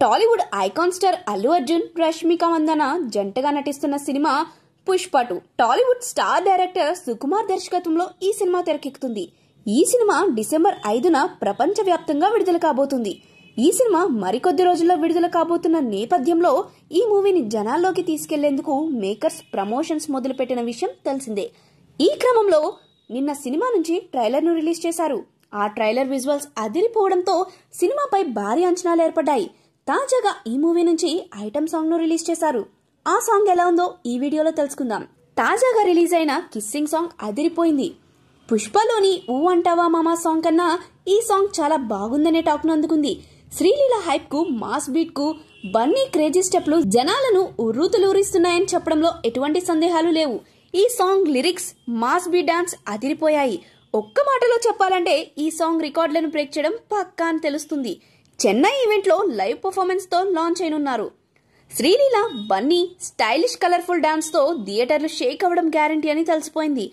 Tollywood icon star Allu Arjun, Rashmika Mandanna జంటగా నటిస్తున్న cinema Pushpa 2. Tollywood star director Sukumar దర్శకత్వంలో ఈ సినిమా తెరకెక్కుతుంది. ఈ సినిమా డిసెంబర్ 5న ప్రపంచవ్యాప్తంగా విడుదల కాబోతుంది. ఈ సినిమా మరికొద్ది రోజుల్లో విడుదల కాబోతున్న నేపథ్యంలో ఈ మూవీని జనాల్లోకి తీసుకెళ్లేందుకు మేకర్స్ ప్రమోషన్స్ మొదలుపెట్టిన విషయం తెలిసిందే. ఈ క్రమంలో నిన్న సినిమా నుంచి ట్రైలర్ను రిలీజ్ చేశారు. ఆ ట్రైలర్ విజువల్స్ అదిరిపోవడంతో సినిమాపై భారీ అంచనాలు ఏర్పడ్డాయి. తాజాగా ఈ మూవీ నుంచి ఐటమ్ సాంగ్ ను రిలీజ్ చేశారు. ఆ సాంగ్ ఎలా ఉందో ఈ వీడియోలో తెలుసుకుందాం. తాజాగా రిలీజ్ అయిన కిస్సింగ్ సాంగ్ అదిరిపోయింది. పుష్పలోని ఊ అంటావా మామా సాంగ్ కన్నా ఈ సాంగ్ చాలా బాగుందనే టాక్ ను అందుకుంది. శ్రీలీల హైప్ కు, మాస్ బీట్ కు, బన్నీ క్రేజీ స్టెప్లు జనాలను ఉర్రూతులూరిస్తున్నాయని చెప్పడంలో ఎటువంటి సందేహాలు లేవు. ఈ song lyrics, mass beat dance అదిరిపోయాయి. ఒక్క మాటలో చెప్పాలంటే ఈ సాంగ్ రికార్డులను బ్రేక్ చేయడం పక్కా అని తెలుస్తుంది. చెన్నై ఈవెంట్ లో లైవ్ పర్ఫార్మెన్స్ తో లాంచ్ అయినున్నారు. Sreeleela, Bunny stylish colourful dance తో థియేటర్లు షేక్ అవ్వడం గ్యారంటీ అని తెలిసిపోయింది.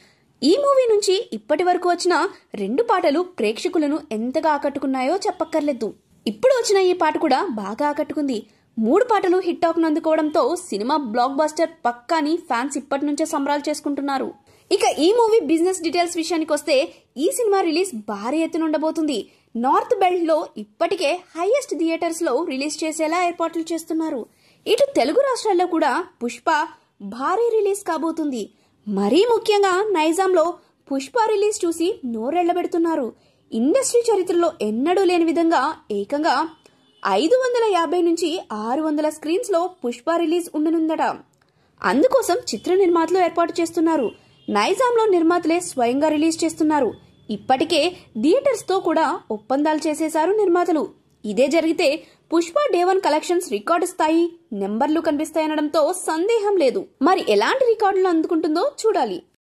ఈ మూవీ నుంచి ఇప్పటి వరకు వచ్చిన 2 పాటలు ప్రేక్షకులను ఎంతగా ఆకట్టుకున్నాయో చెప్పక్కర్లేదు. ఇప్పుడు వచ్చిన ఈ పాట కూడా బాగా ఆకట్టుకుంది. 3 పాటలు హిట్ టాక్ ను అందుకోవడంతో సినిమా బ్లాక్ బస్టర్ పక్కాని ఫ్యాన్స్ ఇప్పటి నుంచే సంబరాలు చేసుకుంటున్నారు. ఇక ఈ మూవీ బిజినెస్ డీటెయిల్స్ విషయానికి వస్తే ఈ సినిమా రిలీజ్ భారీ ఎత్తున ఉండబోతుంది. నార్త్ బెల్ట్ లో ఇప్పటికే హైయెస్ట్ థియేటర్స్ లో రిలీజ్ చేసేలా ఏర్పాట్లు చేస్తున్నారు. ఇటు తెలుగు రాష్ట్రాల్లో కూడా పుష్ప భారీ రిలీజ్ కాబోతుంది. మరీ ముఖ్యంగా నైజాంలో పుష్ప రిలీజ్ చూసి నోరెళ్లబెడుతున్నారు. ఇండస్ట్రీ చరిత్రలో ఎన్నడూ లేని విధంగా ఏకంగా 550 నుంచి 600 స్క్రీన్స్ లో పుష్ప రిలీజ్ ఉండనుందట. అందుకోసం చిత్ర నిర్మాతలు ఏర్పాటు చేస్తున్నారు. నైజాంలో నిర్మాతలే స్వయంగా రిలీజ్ చేస్తున్నారు. ఇప్పటికే థియేటర్స్ తో కూడా ఒప్పందాలు చేసేశారు నిర్మాతలు. ఇదే జరిగితే పుష్ప డే 1 కలెక్షన్స్ రికార్డు స్థాయి నెంబర్లు కనిపిస్తాయనడంతో సందేహం లేదు. మరి ఎలాంటి రికార్డులు అందుకుంటుందో చూడాలి.